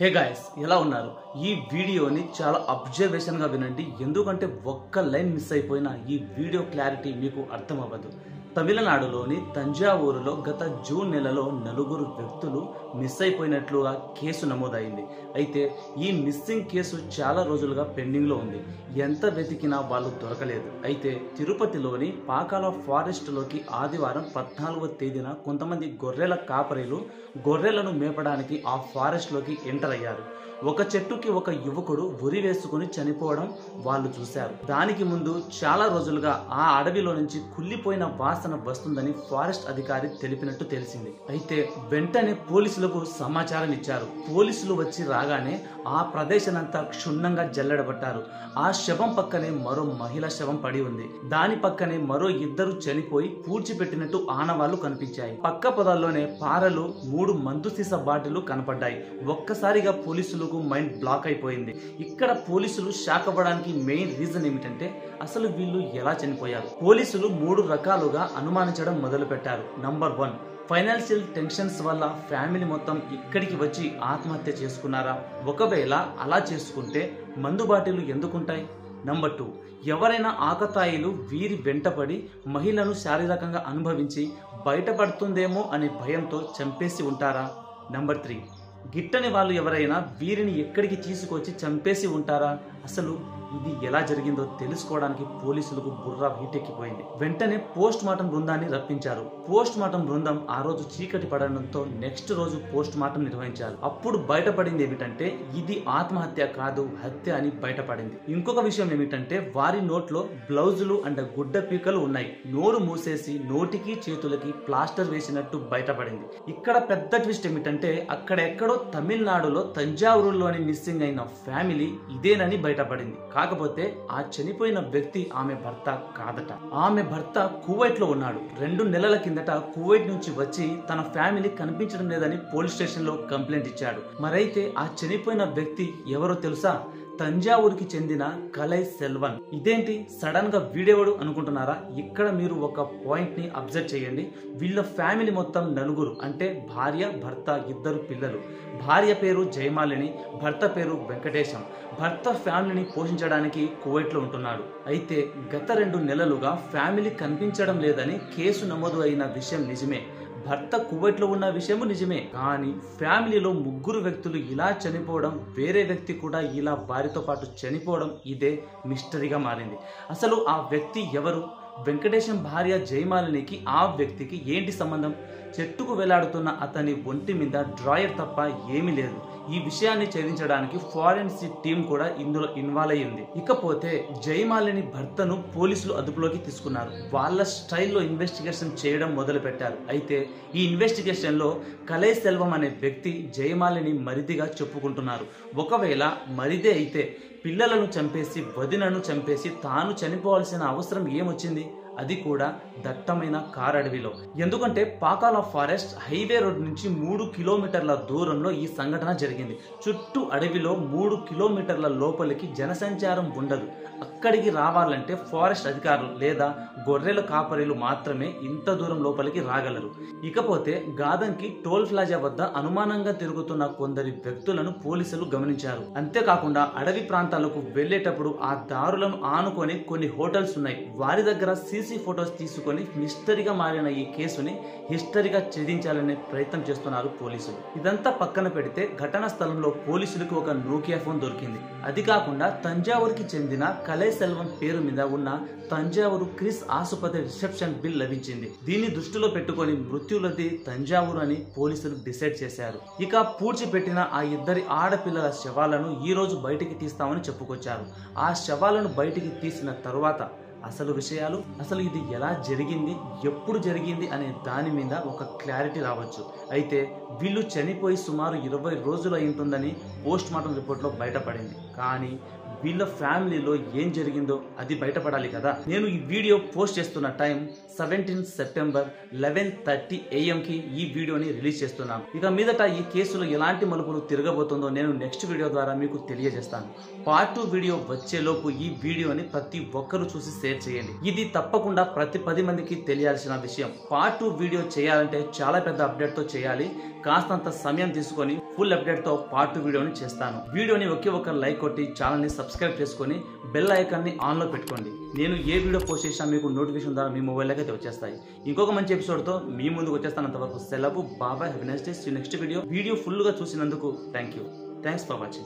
Hey guys ఎలా ఉన్నారు? ఈ వీడియోని చాలా అబ్జర్వేషన్ గా వినండి. ఎందుకంటే ఒక్క లైన్ మిస్ అయిపోయినా ఈ వీడియో క్లారిటీ మీకు అర్థం అవ్వదు. తమిళనాడులోని తంజావూరులో గత జూన్ నెలలో 4 వ్యక్తులు మిస్ అయిపోయినట్లుగా కేసు నమోదైంది. అయితే ఈ మిస్సింగ్ కేసు చాలా రోజులుగా పెండింగ్ లో ఉంది. ఎంత వెతికినా వాళ్ళు దొరకలేదు. అయితే తిరుపతిలోని పాకాల ఫారెస్ట్ లోకి ఆదివారం 14వ తేదీన కొంతమంది గొర్రెల కాపరీలు గొర్రెలను మేపడానికి ఆ ఫారెస్ట్ లోకి ఎంటర్ అయ్యారు. ఒక చెట్టుకి ఒక యువకుడు ఉరి వేసుకుని చనిపోవడం వాళ్ళు చూశారు. దానికి ముందు చాలా రోజులుగా ఆ అడవిలో నుంచి కుళ్ళిపోయిన వాసన వస్తుందని ఫారెస్ట్ అధికారి తెలిపినట్టు తెలిసింది. అయితే వెంటనే పోలీసులకు సమాచారం ఇచ్చారు. పోలీసులు వచ్చి రాగానే ఆ ప్రదేశానంతా క్షుణ్ణంగా జల్లెడబట్టారు. ఆ శవం పక్కనే మరో మహిళ శవం పడి ఉంది. దాని పక్కనే మరో 2 చనిపోయి పూడ్చిపెట్టినట్టు ఆనవాళ్లు కనిపించాయి. పక్క పొదల్లోనే పారలు 3 మందు సీసా బాటిళ్లు కనపడ్డాయి. ఒక్కసారిగా పోలీసులకు మైండ్ బ్లాక్ అయిపోయింది. ఇక్కడ పోలీసులు షాక్ అవ్వడానికి మెయిన్ రీజన్ ఏమిటంటే అసలు వీళ్ళు ఎలా చనిపోయారు. పోలీసులు 3 రకాలుగా అనుమానించడం మొదలు పెట్టారు. నంబర్ 1, ఫైనాన్షియల్ టెన్షన్స్ వల్ల ఫ్యామిలీ మొత్తం ఇక్కడికి వచ్చి ఆత్మహత్య చేసుకున్నారా? ఒకవేళ అలా చేసుకుంటే మందు బాటిళ్లు ఎందుకుంటాయి? నంబర్ 2, ఎవరైనా ఆకతాయిలు వీరి వెంటపడి మహిళను శారీరకంగా అనుభవించి బయటపడుతుందేమో అనే భయంతో చంపేసి ఉంటారా? నంబర్ 3, గిట్టని వాళ్ళు ఎవరైనా వీరిని ఎక్కడికి తీసుకొచ్చి చంపేసి ఉంటారా? అసలు ఇది ఎలా జరిగిందో తెలుసుకోవడానికి పోలీసులకు బుర్ర వీటెక్కిపోయింది. వెంటనే పోస్ట్ మార్టం బృందాన్ని రప్పించారు. పోస్ట్ మార్టం బృందం ఆ రోజు చీకటి పడడంతో నెక్స్ట్ రోజు పోస్ట్ మార్టం నిర్వహించారు. అప్పుడు బయటపడింది ఏమిటంటే ఇది ఆత్మహత్య కాదు, హత్య అని బయటపడింది. ఇంకొక విషయం ఏమిటంటే వారి నోట్లో బ్లౌజులు అండ్ గుడ్డ పీకలు ఉన్నాయి. నోరు మూసేసి నోటికి చేతులకి ప్లాస్టర్ వేసినట్టు బయటపడింది. ఇక్కడ పెద్ద ట్విస్ట్ ఏమిటంటే అక్కడెక్కడో తమిళనాడులో తంజావూరులోని మిస్సింగ్ అయిన ఫ్యామిలీ ఇదేనని బయటపడింది. కాకపోతే ఆ చనిపోయిన వ్యక్తి ఆమె భర్త కాదట. ఆమె భర్త కువైట్ లో ఉన్నాడు. 2 నెలల కిందట కువైట్ నుంచి వచ్చి తన ఫ్యామిలీ కనిపించడం లేదని పోలీస్ స్టేషన్ లో కంప్లైంట్ ఇచ్చాడు. మరైతే ఆ చనిపోయిన వ్యక్తి ఎవరో తెలుసా? తంజావూరుకి చెందిన కలై సెల్వన్. ఇదేంటి సడన్ గా వీడేవాడు అనుకుంటున్నారా? ఇక్కడ మీరు ఒక పాయింట్ ని అబ్జర్వ్ చేయండి. వీళ్ళ ఫ్యామిలీ మొత్తం 4, అంటే భార్య, భర్త, 2 పిల్లలు. భార్య పేరు జయమాలిని, భర్త పేరు వెంకటేశం. భర్త ఫ్యామిలీని పోషించడానికి కువైట్ లో ఉంటున్నాడు. అయితే గత 2 నెలలుగా ఫ్యామిలీ కనిపించడం లేదని కేసు నమోదు అయిన విషయం నిజమే. భర్త కువైట్ లో ఉన్న విషయము నిజమే. కానీ ఫ్యామిలీలో 3 వ్యక్తులు ఇలా చనిపోవడం, వేరే వ్యక్తి కూడా ఇలా వారితో పాటు చనిపోవడం ఇదే మిస్టరీగా మారింది. అసలు ఆ వ్యక్తి ఎవరు? వెంకటేశం భార్య జయమాలినికి ఆ వ్యక్తికి ఏంటి సంబంధం? చెట్టుకు వేలాడుతున్న అతని ఒంటి మీద డ్రాయర్ తప్ప ఏమీ లేదు. ఈ విషయాన్ని ఛేదించడానికి ఫారెన్సిక్ టీం కూడా ఇందులో ఇన్వాల్వ్ అయ్యింది. ఇకపోతే జయమాలిని భర్తను పోలీసులు అదుపులోకి తీసుకున్నారు. వాళ్ళ స్టైల్లో ఇన్వెస్టిగేషన్ చేయడం మొదలు పెట్టారు. అయితే ఈ ఇన్వెస్టిగేషన్ లో కలై సెల్వం అనే వ్యక్తి జయమాలిని మరిదిగా చెప్పుకుంటున్నారు. ఒకవేళ మరిదే అయితే పిల్లలను చంపేసి వదినను చంపేసి తాను చనిపోవాల్సిన అవసరం ఏమొచ్చింది? అది కూడా దట్టమైన కారడవిలో. ఎందుకంటే పాకాల ఫారెస్ట్ హైవే రోడ్ నుంచి 3 కిలోమీటర్ల దూరంలో ఈ సంఘటన జరిగింది. చుట్టూ అడవిలో 3 కిలోమీటర్ల లోపలికి జనసంచారం ఉండదు. అక్కడికి రావాలంటే ఫారెస్ట్ అధికారులు లేదా గొర్రెల కాపరీలు మాత్రమే ఇంత దూరం లోపలికి రాగలరు. ఇకపోతే గాదంకి టోల్ ప్లాజా వద్ద అనుమానంగా తిరుగుతున్న కొందరి వ్యక్తులను పోలీసులు గమనించారు. అంతేకాకుండా అడవి ప్రాంతాలకు వెళ్లేటప్పుడు ఆ దారులను ఆనుకొని కొన్ని హోటల్స్ ఉన్నాయి. వారి దగ్గర సీసీ ఫోటోస్ తీసుకొని మిస్టరీగా మారిన ఈ కేసుని హిస్టరీగా ఛేదించాలనే ప్రయత్నం చేస్తున్నారు పోలీసులు. ఇదంతా పక్కన పెడితే ఘటనా స్థలంలో పోలీసులకు ఒక నోకియా ఫోన్ దొరికింది. అది కాకుండా తంజావూరుకి చెందిన కలై సెల్వన్ పేరు మీద ఉన్న తంజావూరు క్రిస్ ఆసుపత్రి రిసెప్షన్ బిల్ లభించింది. దీన్ని దృష్టిలో పెట్టుకొని మృత్యులది తంజావూరు అని పోలీసులు డిసైడ్ చేశారు. ఇక పూడ్చిపెట్టిన ఆ 2 ఆడపిల్లల శవాలను ఈ రోజు బయటికి తీస్తామని చెప్పుకొచ్చారు. ఆ శవాలను బయటికి తీసిన తరువాత అసలు విషయాలు, అసలు ఇది ఎలా జరిగింది, ఎప్పుడు జరిగింది అనే దాని మీద ఒక క్లారిటీ రావచ్చు. అయితే వీళ్ళు చనిపోయి సుమారు 20 రోజులు అయింటుందని పోస్ట్ మార్టం రిపోర్ట్ లో బయటపడింది. కానీ వీళ్ళ ఫ్యామిలీలో ఏం జరిగిందో అది బయటపడాలి కదా. నేను ఈ వీడియో పోస్ట్ చేస్తున్న టైం 17 సెప్టెంబర్ 11:30 AM కి ఈ వీడియోని రిలీజ్ చేస్తున్నాను. ఇక మీదట ఈ కేసులో ఎలాంటి మలుపులు తిరగబోతుందో నేను నెక్స్ట్ వీడియో ద్వారా మీకు తెలియజేస్తాను. పార్ట్ 2 వీడియో వచ్చేలోపు ఈ వీడియోని ప్రతి ఒక్కరూ చూసి షేర్ చేయండి. ఇది తప్పకుండా ప్రతి 10 మందికి తెలియాల్సిన విషయం. పార్ట్ 2 వీడియో చేయాలంటే చాలా పెద్ద అప్డేట్ తో చేయాలి. కాస్తంత సమయం తీసుకొని ఫుల్ అప్డేట్ తో పార్ట్ 2 వీడియోని చేస్తాను. వీడియోని ఒకే ఒక లైక్ కొట్టి ఛానల్ ని సబ్స్క్రైబ్ చేసుకొని బెల్ ఐకాన్ ని ఆన్ లో పెట్టుకోండి. నేను ఏ వీడియో పోస్ట్ చేసినా మీకు నోటిఫికేషన్ ద్వారా మీ మొబైల్ లోకి అయితే వచ్చేస్తాయి. ఇంకొక మంచి ఎపిసోడ్ తో మీ ముందుకు వచ్చేస్తాను. అంతవరకు సెలవు. బాబాయ్. Have a nice day. See you next video full గా చూసినందుకు థ్యాంక్స్ ఫర్ వాచింగ్.